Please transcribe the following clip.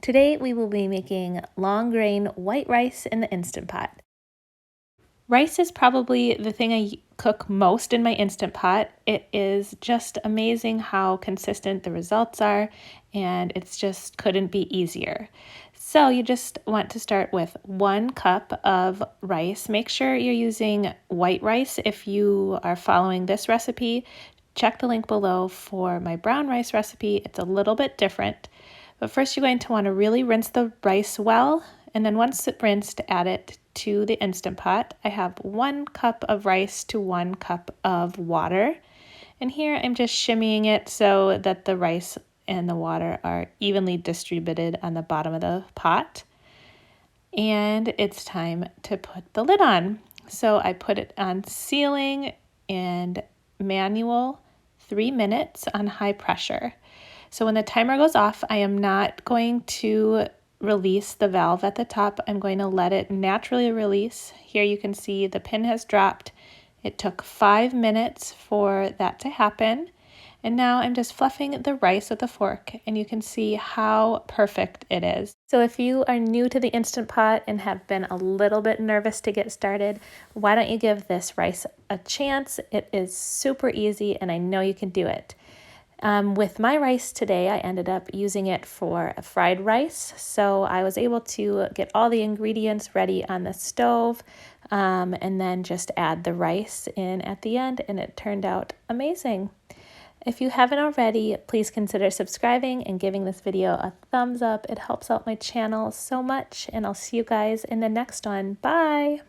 Today we will be making long grain white rice in the Instant Pot. Rice is probably the thing I cook most in my Instant Pot. It is just amazing how consistent the results are, and it's just couldn't be easier. So you just want to start with 1 cup of rice. Make sure you're using white rice if you are following this recipe. Check the link below for my brown rice recipe. It's a little bit different. But first you're going to want to really rinse the rice well, and then once it's rinsed, add it to the Instant Pot. I have 1 cup of rice to 1 cup of water. And here I'm just shimmying it so that the rice and the water are evenly distributed on the bottom of the pot. And it's time to put the lid on. So I put it on sealing and manual 3 minutes on high pressure. So when the timer goes off, I am not going to release the valve at the top. I'm going to let it naturally release. Here you can see the pin has dropped. It took 5 minutes for that to happen. And now I'm just fluffing the rice with a fork, and you can see how perfect it is. So if you are new to the Instant Pot and have been a little bit nervous to get started, why don't you give this rice a chance? It is super easy, and I know you can do it. With my rice today, I ended up using it for a fried rice. So I was able to get all the ingredients ready on the stove and then just add the rice in at the end, and it turned out amazing. If you haven't already, please consider subscribing and giving this video a thumbs up. It helps out my channel so much, and I'll see you guys in the next one. Bye!